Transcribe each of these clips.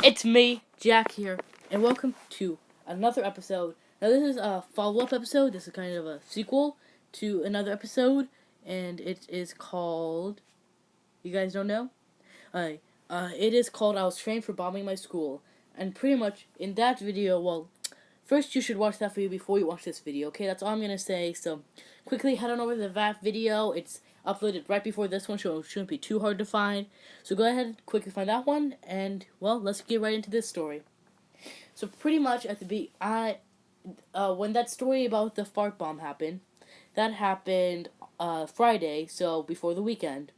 It's me, Jack here, and welcome to another episode. Now, this is a follow-up episode. This is kind of a sequel to another episode, and it is called. You guys don't know? It is called "I Was Trained for Bombing My School," and pretty much in that video, well, first you should watch that video before you watch this video. Okay, that's all I'm gonna say. So, quickly head on over to that video. It's uploaded right before this one, so it shouldn't be too hard to find. So go ahead, quickly find that one, and well, let's get right into this story. So pretty much at the when that story about the fart bomb happened, that happened Friday, so before the weekend.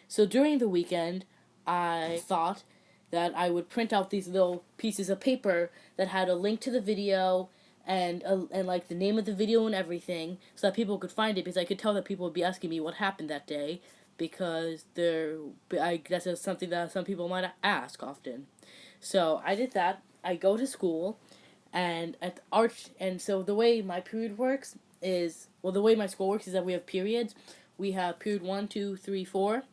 So during the weekend, I thought that I would print out these little pieces of paper that had a link to the video and like the name of the video and everything, so that people could find it, because I could tell that people would be asking me what happened that day, because I guess it's something that some people might ask often. So I did that. I go to school, and at art, and so the way my period works is, well, the way my school works is that we have periods. We have period 1, 2, 3, 4,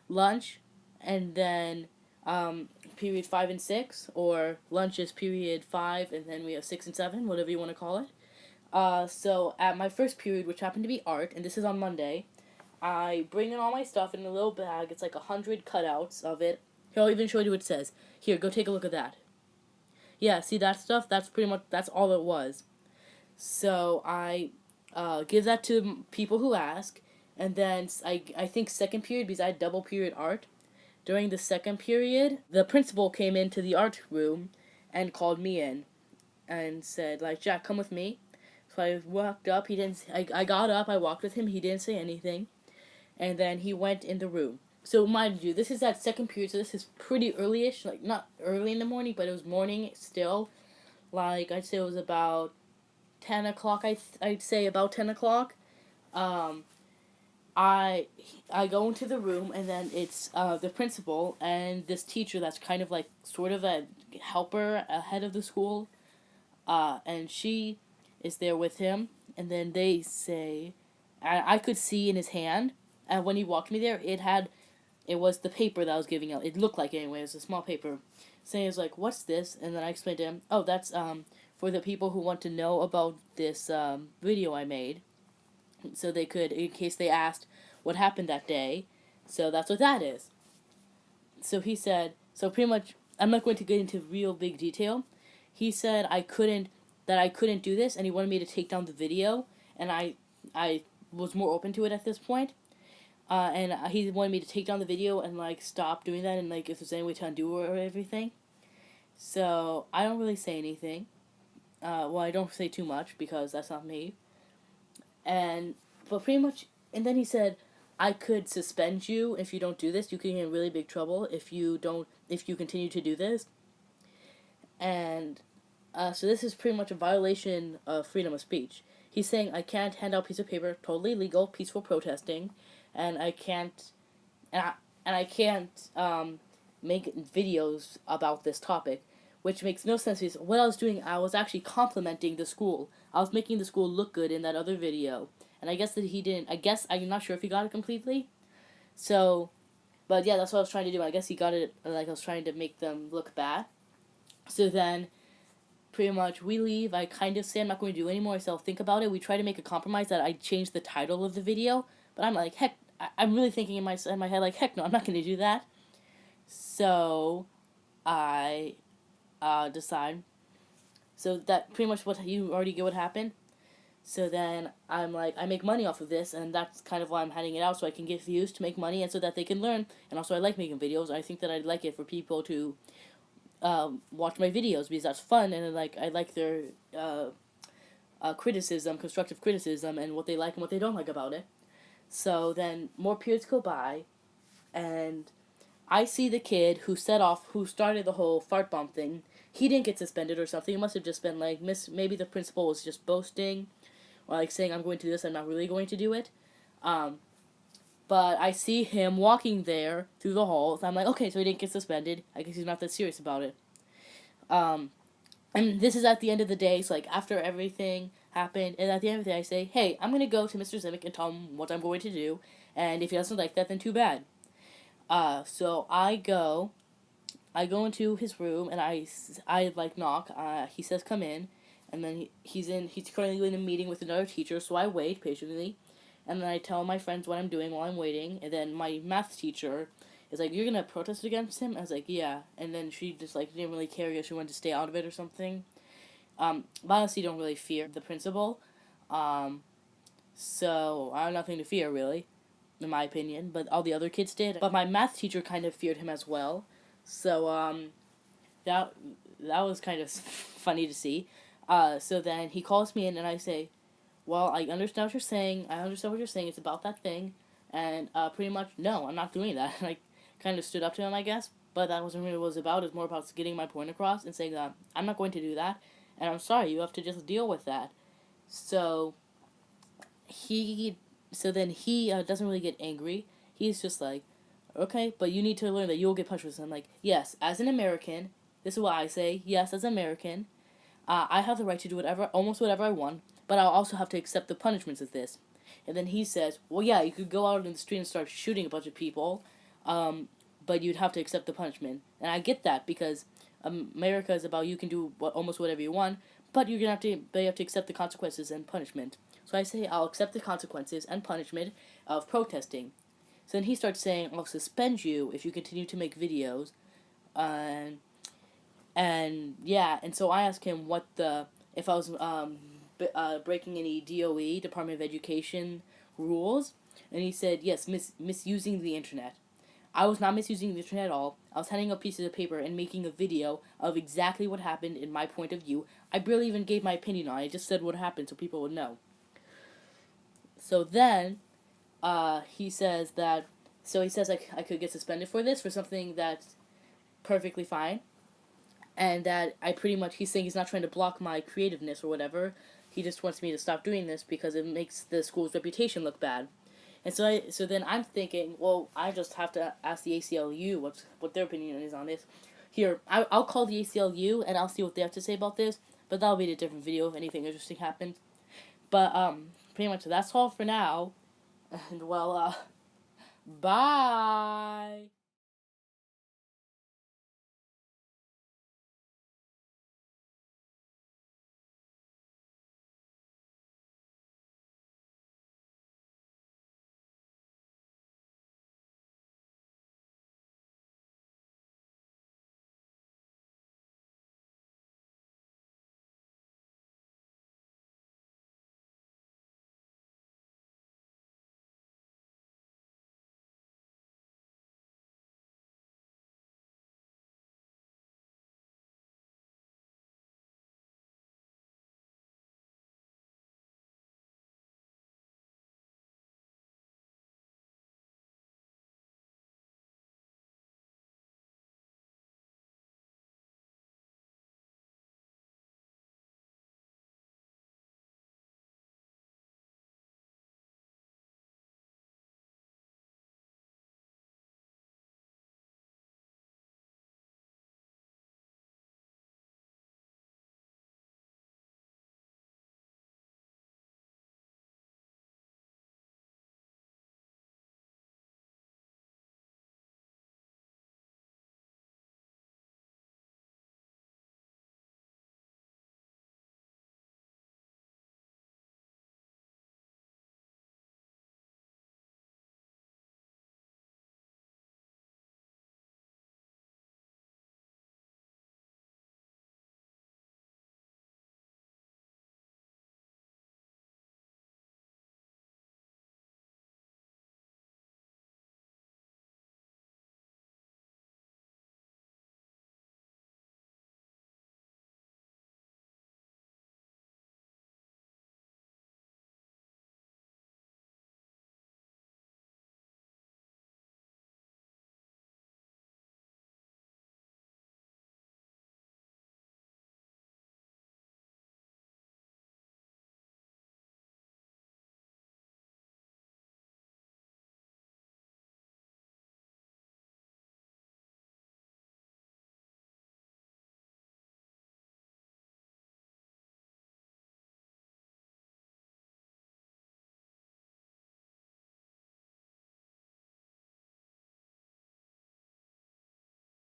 lunch, and then period 5 and 6, or lunch is period 5, and then we have 6 and 7, whatever you want to call it. So at my first period, which happened to be art, and this is on Monday, I bring in all my stuff in a little bag. It's like 100 cutouts of it. Here, I'll even show you what it says. Here, go take a look at that. Yeah, see that stuff? That's all it was. So I give that to people who ask, and then I think second period, because I had double period art. During the second period, the principal came into the art room and called me in and said, like, Jack, come with me. So I walked up. He didn't. I got up. I walked with him. He didn't say anything, and then he went in the room. So mind you, this is that second period, so this is pretty early-ish, like not early in the morning, but it was morning still. Like, I'd say it was about 10 o'clock, I'd say about 10 o'clock. Um, I go into the room, and then it's the principal and this teacher that's kind of like sort of a helper, head of the school, and she is there with him, and then they say, I could see in his hand, and when he walked me there, it was the paper that I was giving out. It looked like it anyway. It was a small paper. Saying, it was like, what's this? And then I explained to him, oh, that's for the people who want to know about this video I made. So they could, in case they asked what happened that day. So that's what that is. So he said, so pretty much, I'm not going to get into real big detail. He said that I couldn't do this, and he wanted me to take down the video, and I was more open to it at this point. And he wanted me to take down the video and like stop doing that, and like if there's any way to undo or everything. So I don't really say anything. Well, I don't say too much because that's not me. And but pretty much, and then he said, I could suspend you if you don't do this. You can get in really big trouble if you continue to do this. And so this is pretty much a violation of freedom of speech. He's saying I can't hand out a piece of paper, totally legal, peaceful protesting, and I can't, and I can't make videos about this topic, which makes no sense, because what I was doing, I was actually complimenting the school. I was making the school look good in that other video, and I guess that he didn't. I guess I'm not sure if he got it completely. So, but yeah, that's what I was trying to do. I guess he got it. Like, I was trying to make them look bad. So then, pretty much, we leave. I kind of say I'm not going to do anymore. So I'll think about it. We try to make a compromise that I change the title of the video, but I'm like, heck, I'm really thinking in my head, like, heck no, I'm not going to do that. So I decide. So that pretty much what you already get what happened. So then I'm like, I make money off of this, and that's kind of why I'm handing it out, so I can get views to make money, and so that they can learn. And also, I like making videos. I think that I'd like it for people to watch my videos, because that's fun, and like I like their criticism, constructive criticism, and what they like and what they don't like about it. So then more periods go by, and I see the kid who started the whole fart bomb thing. He didn't get suspended or something. It must have just been like, maybe the principal was just boasting, or like saying, I'm going to do this, I'm not really going to do it. But I see him walking there through the halls. I'm like, okay, so he didn't get suspended. I guess he's not that serious about it. And this is at the end of the day, so like after everything happened, and at the end of the day I say, hey, I'm going to go to Mr. Zimic and tell him what I'm going to do, and if he doesn't like that, then too bad. So I go, I go into his room and I like knock. He says come in, and then he's currently in a meeting with another teacher. So I wait patiently, and then I tell my friends what I'm doing while I'm waiting. And then my math teacher is like, "You're gonna protest against him?" I was like, "Yeah." And then she just like didn't really care because she wanted to stay out of it or something. But I honestly don't really fear the principal. Um, so I have nothing to fear really, in my opinion. But all the other kids did. But my math teacher kind of feared him as well. So that that was kind of funny to see. So then he calls me in and I say, "Well, I understand what you're saying. I understand what you're saying. It's about that thing." And pretty much, no, I'm not doing that. And I kind of stood up to him, I guess. But that wasn't really what it was about. It was more about getting my point across and saying that I'm not going to do that. And I'm sorry, you have to just deal with that. So he, so then he doesn't really get angry. He's just like, okay, but you need to learn that you will get punished for this. I'm like, yes, as an American, this is what I say. Yes, as an American, I have the right to do almost whatever I want, but I'll also have to accept the punishments of this. And then he says, well, yeah, you could go out in the street and start shooting a bunch of people, but you'd have to accept the punishment. And I get that because America is about you can do almost whatever you want, but you have to accept the consequences and punishment. So I say I'll accept the consequences and punishment of protesting. So then he starts saying, I'll suspend you if you continue to make videos. And yeah, and so I asked him if I was breaking any DOE, Department of Education rules. And he said, yes, misusing the internet. I was not misusing the internet at all. I was handing out pieces of paper and making a video of exactly what happened in my point of view. I barely even gave my opinion on it. I just said what happened so people would know. So then he says I could get suspended for this, for something that's perfectly fine, and that he's saying he's not trying to block my creativeness or whatever. He just wants me to stop doing this because it makes the school's reputation look bad. And so then I'm thinking, well, I just have to ask the ACLU what their opinion is on this. Here, I'll call the ACLU and I'll see what they have to say about this, but that'll be a different video if anything interesting happens. But pretty much that's all for now. And well, bye.